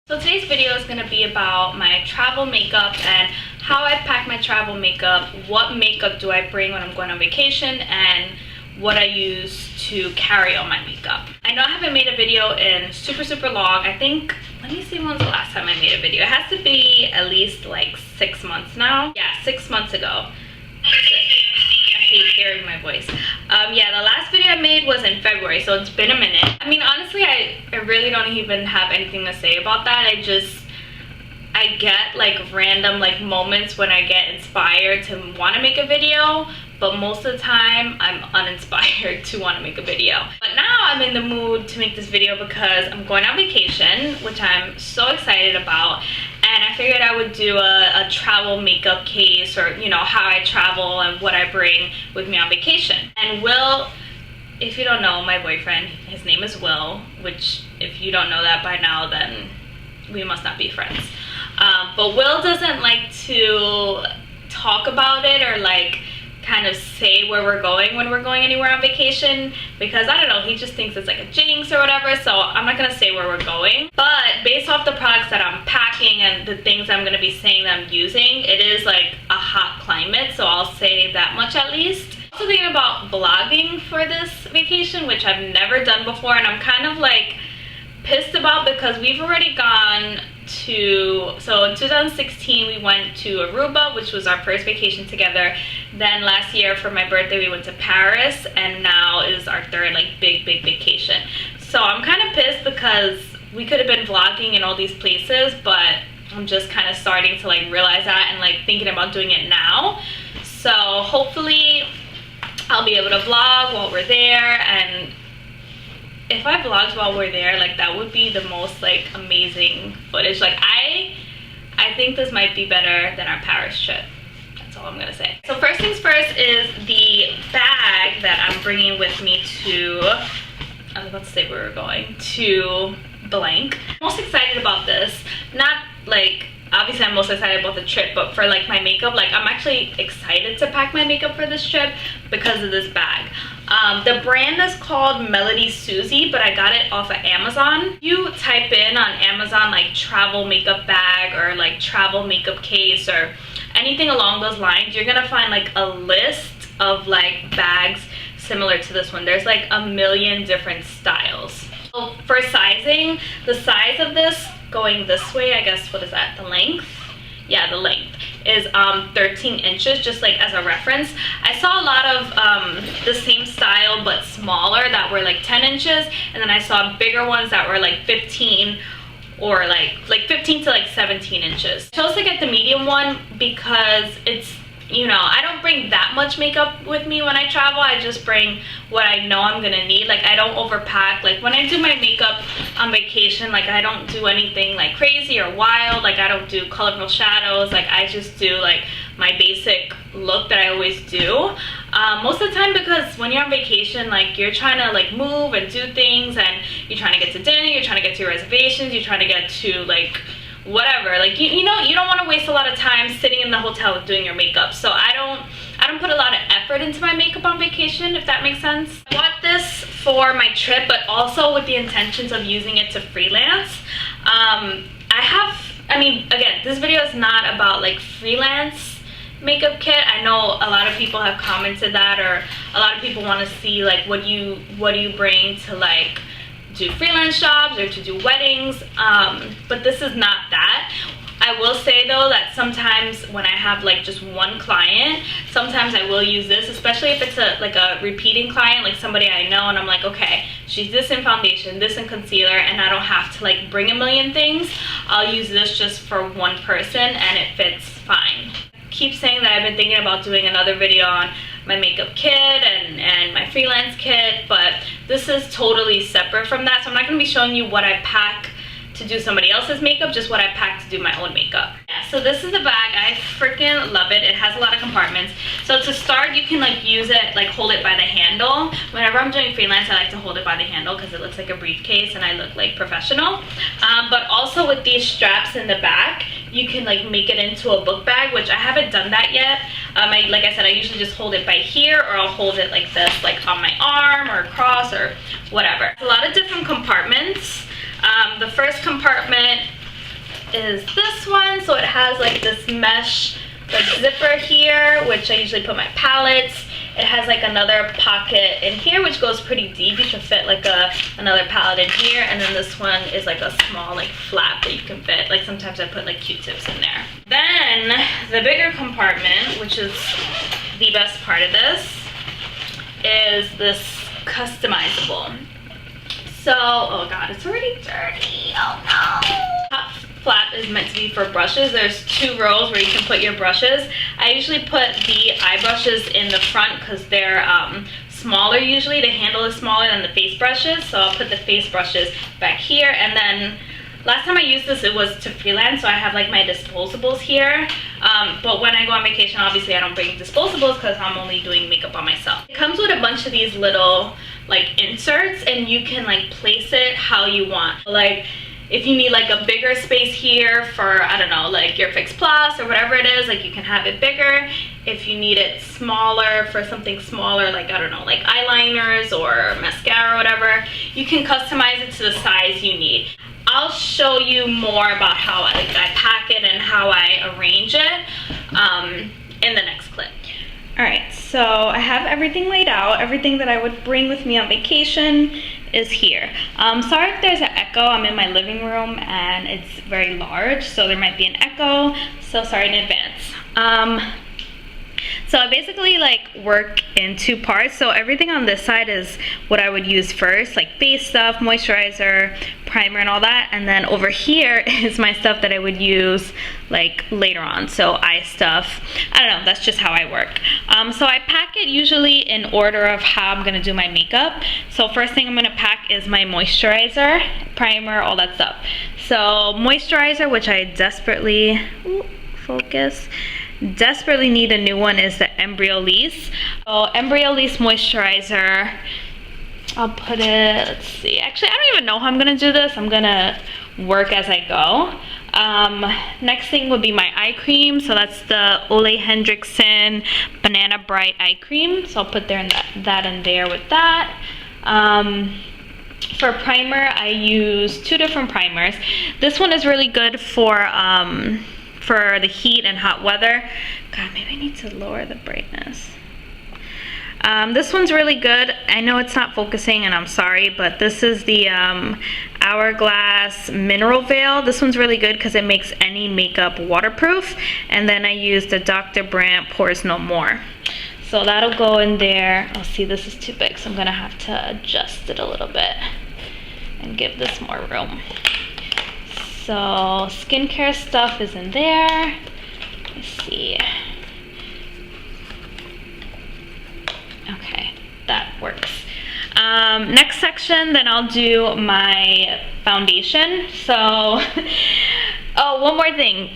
So today's video is going to be about my travel makeup and how I pack my travel makeup, what makeup do I bring when I'm going on vacation, and what I use to carry on my makeup. I know I haven't made a video in super long. I think, let me see when was the last time I made a video. It has to be at least like 6 months now. Yeah, 6 months ago. I hate hearing my voice. Yeah, the last video I made was in February, so it's been a minute. I mean, honestly, I really don't even have anything to say about that. I get like random like moments when I get inspired to want to make a video, but most of the time I'm uninspired to want to make a video. But now I'm in the mood to make this video because I'm going on vacation, which I'm so excited about, and I figured I would do a travel makeup case, or you know, how I travel and what I bring with me on vacation. And Will, if you don't know my boyfriend, his name is Will, which if you don't know that by now, then we must not be friends. But Will doesn't like to talk about it or like kind of say where we're going when we're going anywhere on vacation, because I don't know, he just thinks it's like a jinx or whatever. So I'm not gonna say where we're going, but based off the products that I'm packing and the things I'm gonna be saying that I'm using, it is like a hot climate, so I'll say that much at least. Also thinking about vlogging for this vacation, which I've never done before, and I'm kind of like pissed about because we've already gone to, so in 2016 we went to Aruba, which was our first vacation together. Then last year for my birthday we went to Paris, and now is our third like big vacation. So I'm kind of pissed because we could have been vlogging in all these places, but I'm just kind of starting to like realize that and like thinking about doing it now. So hopefully I'll be able to vlog while we're there, and if I vlogged while we're there, like that would be the most like amazing footage. Like I think this might be better than our Paris trip. That's all I'm gonna say. So first things first is the bag that I'm bringing with me to, I was about to say where we're going, to blank. I'm most excited about this, not like, obviously I'm most excited about the trip, but for like my makeup, like I'm actually excited to pack my makeup for this trip because of this bag. The brand is called Melody Susie, but I got it off of Amazon. You type in on Amazon like travel makeup bag or like travel makeup case or anything along those lines, you're gonna find like a list of like bags similar to this one. There's like a million different styles. So for sizing, the size of this going this way, I guess, what is that, the length? Yeah, the length is 13 inches, just like as a reference. I saw a lot of the same style but smaller that were like 10 inches, and then I saw bigger ones that were like 15 or like 15 to like 17 inches. I chose to get the medium one because it's, you know, I don't bring that much makeup with me when I travel. I just bring what I know I'm gonna need. Like I don't overpack. Like when I do my makeup on vacation, like I don't do anything like crazy or wild. Like I don't do colorful shadows. Like I just do like my basic look that I always do. Most of the time, because when you're on vacation, like you're trying to like move and do things, and you're trying to get to dinner, you're trying to get to your reservations, you're trying to get to like whatever, like you know, you don't want to waste a lot of time sitting in the hotel doing your makeup. So I don't put a lot of effort into my makeup on vacation, if that makes sense. I bought this for my trip, but also with the intentions of using it to freelance. I mean, again, this video is not about like freelance makeup kit. I know a lot of people have commented that, or a lot of people want to see like what do you bring to like do freelance jobs or to do weddings, but this is not that. I will say though that sometimes when I have like just one client, sometimes I will use this, especially if it's like a repeating client, like somebody I know and I'm like, okay, she's this in foundation, this in concealer, and I don't have to like bring a million things. I'll use this just for one person and it fits fine. Keep saying that I've been thinking about doing another video on my makeup kit and my freelance kit, but this is totally separate from that. So I'm not going to be showing you what I pack to do somebody else's makeup, just what I pack to do my own makeup. Yeah, so this is the bag. I freaking love it. It has a lot of compartments. So to start, you can like use it, like hold it by the handle. Whenever I'm doing freelance, I like to hold it by the handle because it looks like a briefcase and I look like professional. But also with these straps in the back, you can like make it into a book bag, which I haven't done that yet. Like I said, I usually just hold it by here, or I'll hold it like this, like on my arm or across or whatever. A lot of different compartments. The first compartment is this one. So it has like this mesh like zipper here, which I usually put my palettes. It has like another pocket in here, which goes pretty deep. You can fit like another palette in here. And then this one is like a small like flap that you can fit. Like sometimes I put like Q-tips in there. Then the bigger compartment, which is the best part of this, is this customizable. So, oh god, it's already dirty. Oh no. Top flap is meant to be for brushes. There's 2 rows where you can put your brushes. I usually put the eye brushes in the front because they're smaller usually. The handle is smaller than the face brushes. So I'll put the face brushes back here. And then last time I used this, it was to freelance. So I have like my disposables here. But when I go on vacation, obviously I don't bring disposables because I'm only doing makeup on myself. It comes with a bunch of these little like inserts, and you can like place it how you want. Like if you need like a bigger space here for, I don't know, like your Fix Plus or whatever it is, like you can have it bigger. If you need it smaller for something smaller, like, I don't know, like eyeliners or mascara or whatever, you can customize it to the size you need. I'll show you more about how I pack it and how I arrange it in the next clip. Alright, so I have everything laid out. Everything that I would bring with me on vacation is here. Sorry if there's an echo. I'm in my living room and it's very large, so there might be an echo. So sorry in advance. So I basically like work in 2 parts. So everything on this side is what I would use first, like face stuff, moisturizer, primer and all that. And then over here is my stuff that I would use like later on. So eye stuff. I don't know, that's just how I work. So I pack it usually in order of how I'm gonna do my makeup. So first thing I'm gonna pack is my moisturizer, primer, all that stuff. So moisturizer, which I desperately, desperately need a new one, is the Embryolisse. So Embryolisse moisturizer, I'll put it, let's see, actually I don't even know how I'm gonna do this. I'm gonna work as I go. Next thing would be my eye cream. So that's the Ole Henriksen Banana Bright eye cream. So I'll put that in there with that. For primer, I use 2 different primers. This one is really good for the heat and hot weather. God, maybe I need to lower the brightness. This one's really good. I know it's not focusing and I'm sorry, but this is the Hourglass Mineral Veil. This one's really good because it makes any makeup waterproof. And then I use the Dr. Brandt Pores No More. So that'll go in there. Oh, see, this is too big, so I'm gonna have to adjust it a little bit and give this more room. So skincare stuff is in there. Let's see. Okay, that works. Next section, then I'll do my foundation. So, oh, one more thing.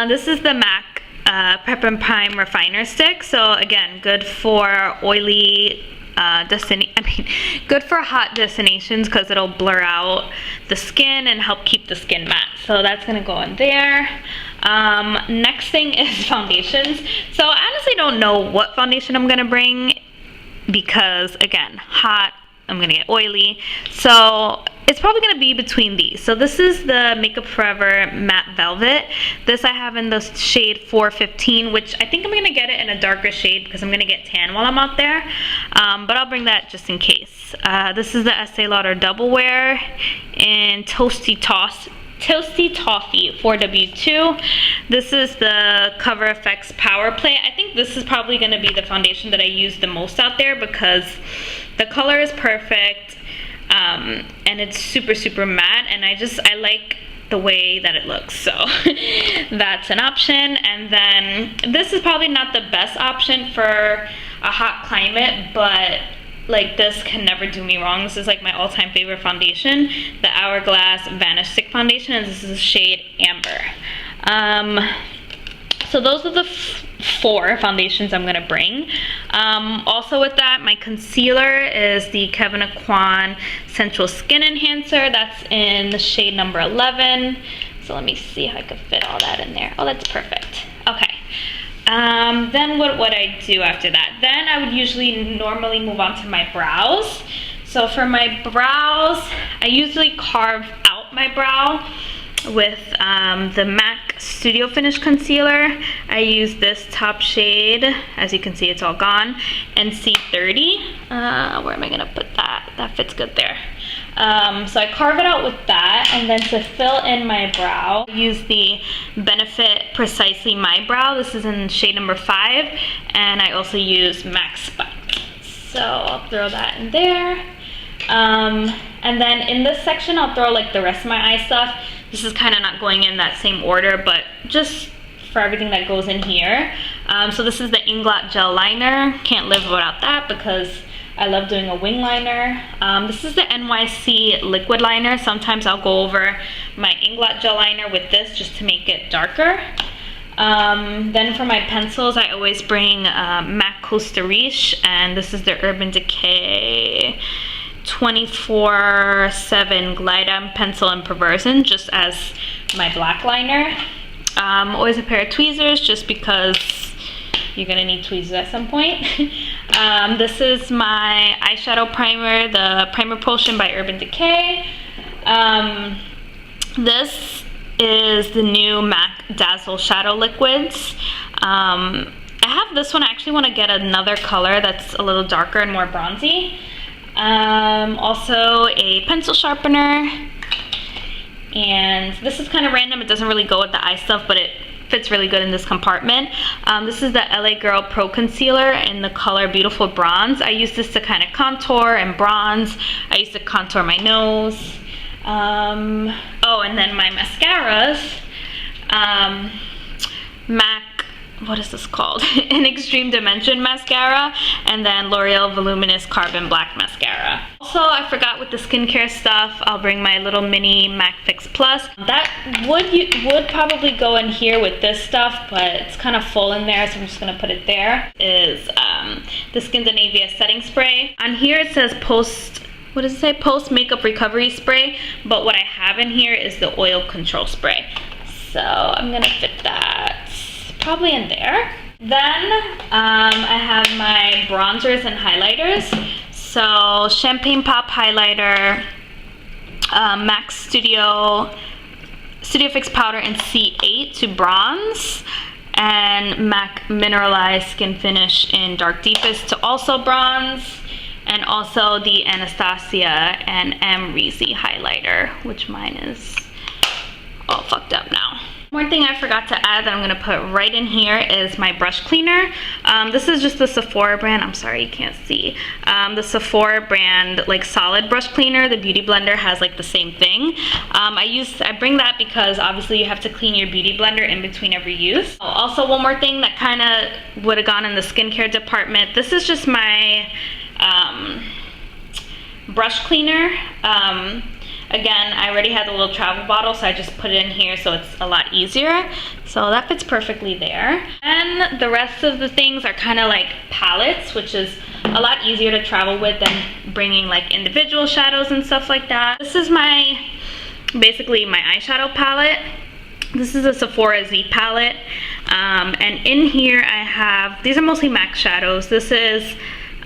This is the MAC Prep and Prime Refiner Stick. So again, good for oily good for hot destinations because it'll blur out the skin and help keep the skin matte. So that's gonna go in there. Next thing is foundations. So I honestly don't know what foundation I'm gonna bring because again, hot, I'm gonna get oily. So it's probably gonna be between these. So this is the Makeup Forever Matte Velvet. This I have in the shade 415, which I think I'm gonna get it in a darker shade because I'm gonna get tan while I'm out there. But I'll bring that just in case. This is the Estee Lauder Double Wear in Toasty Toffee 4W2. This is the Cover FX Power Play. I think this is probably gonna be the foundation that I use the most out there because the color is perfect. And it's super matte, and I like the way that it looks, so that's an option. And then this is probably not the best option for a hot climate, but like this can never do me wrong. This is like my all-time favorite foundation, the Hourglass Vanish Stick Foundation, and this is the shade Amber. So those are the 4 foundations I'm gonna bring. Also with that, my concealer is the Kevyn Aucoin Sensual Skin Enhancer. That's in the shade number 11. So let me see how I could fit all that in there. Oh, that's perfect. Okay. Then what would I do after that? Then I would normally move on to my brows. So for my brows, I usually carve out my brow. with the MAC Studio Finish Concealer. I use this top shade. As you can see, it's all gone. NC30. Where am I gonna put that? That fits good there. So I carve it out with that, and then to fill in my brow, I use the Benefit Precisely My Brow. This is in shade number 5, and I also use MAC Spot. So I'll throw that in there. And then in this section, I'll throw like the rest of my eye stuff. This is kind of not going in that same order, but just for everything that goes in here. So this is the Inglot Gel Liner. Can't live without that because I love doing a wing liner. This is the NYC Liquid Liner. Sometimes I'll go over my Inglot Gel Liner with this just to make it darker. Then for my pencils, I always bring MAC Costa Riche, and this is the Urban Decay 24/7 Glide Pencil in Perversion, just as my black liner. Always a pair of tweezers, just because you're gonna need tweezers at some point. This is my eyeshadow primer, the Primer Potion by Urban Decay. This is the new MAC Dazzle Shadow Liquids. I have this one. I actually want to get another color that's a little darker and more bronzy. Also a pencil sharpener, and this is kind of random. It doesn't really go with the eye stuff, but it fits really good in this compartment. This is the LA Girl Pro Concealer in the color Beautiful Bronze. I use this to kind of contour and bronze. I used to contour my nose. Oh, and then my mascaras, MAC, what is this called? An Extreme Dimension mascara, and then L'Oreal Voluminous Carbon Black mascara. Also, I forgot with the skincare stuff, I'll bring my little mini MAC Fix Plus. That would probably go in here with this stuff, but it's kind of full in there, so I'm just gonna put it there. Is the Skindinavia setting spray. On here it says post makeup recovery spray, but what I have in here is the oil control spray. So I'm gonna fit that probably in there. Then I have my bronzers and highlighters. So Champagne Pop highlighter, MAC Studio Fix powder in C8 to bronze, and MAC Mineralized Skin Finish in Dark Deepest to also bronze, and also the Anastasia and M Reezy highlighter, which mine is all fucked up now. One thing I forgot to add that I'm gonna put right in here is my brush cleaner. This is just the Sephora brand. I'm sorry you can't see. The Sephora brand like solid brush cleaner. The Beauty Blender has like the same thing. I bring that because obviously you have to clean your Beauty Blender in between every use. Also, one more thing that kind of would have gone in the skincare department. This is just my brush cleaner. Again, I already had the little travel bottle, so I just put it in here so it's a lot easier. So that fits perfectly there. And the rest of the things are kind of like palettes, which is a lot easier to travel with than bringing like individual shadows and stuff like that. This is basically my eyeshadow palette. This is a Sephora Z palette. And in here I have, these are mostly MAC shadows. This is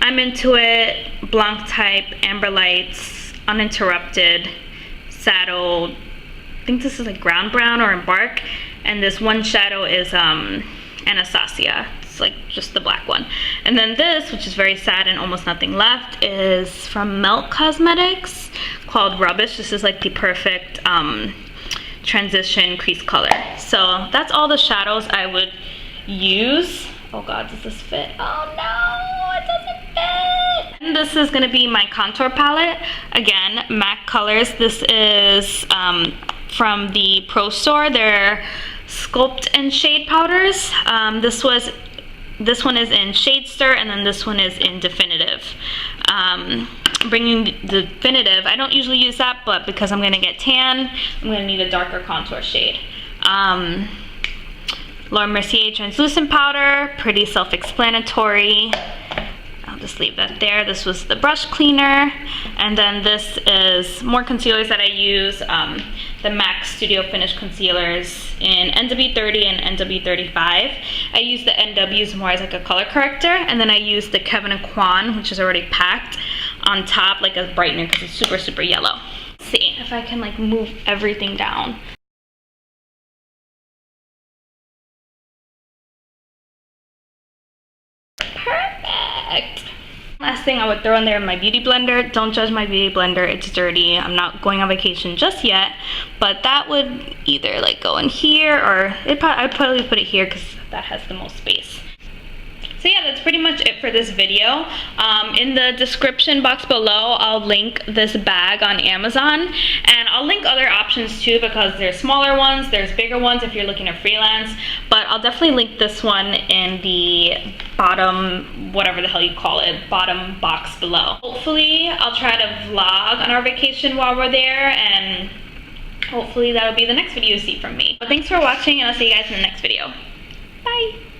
I'm Into It, Blanc Type, Amber Lights, Uninterrupted, Saddle, I think this is like Ground Brown or Embark, and this one shadow is Anastasia. It's like just the black one. And then this, which is very sad and almost nothing left, is from Melt Cosmetics called Rubbish. This is like the perfect transition crease color. So that's all the shadows I would use. Oh god, does this fit? Oh no, it doesn't fit! And this is gonna be my contour palette. Again, MAC colors. This is from the Pro Store. They're Sculpt and Shade powders. This one is in Shade Stir, and then this one is in Definitive. Bringing the Definitive, I don't usually use that, but because I'm gonna get tan, I'm gonna need a darker contour shade. Laura Mercier translucent powder, pretty self-explanatory. I'll just leave that there. This was the brush cleaner, and then this is more concealers that I use. The MAC Studio Finish concealers in NW30 and NW35. I use the NWs more as like a color corrector, and then I use the Kevyn Aucoin, which is already packed, on top like a brightener because it's super, super yellow. Let's see if I can like move everything down. Perfect. Last thing I would throw in there, my beauty blender. Don't judge my beauty blender, it's dirty. I'm not going on vacation just yet, but that would either like go in here, or I'd probably put it here because that has the most space. So yeah, that's pretty much it for this video. In the description box below, I'll link this bag on Amazon, and I'll link other options too, because there's smaller ones, there's bigger ones if you're looking to freelance, but I'll definitely link this one in the bottom, whatever the hell you call it, bottom box below. Hopefully, I'll try to vlog on our vacation while we're there, and hopefully that'll be the next video you see from me. But thanks for watching, and I'll see you guys in the next video. Bye!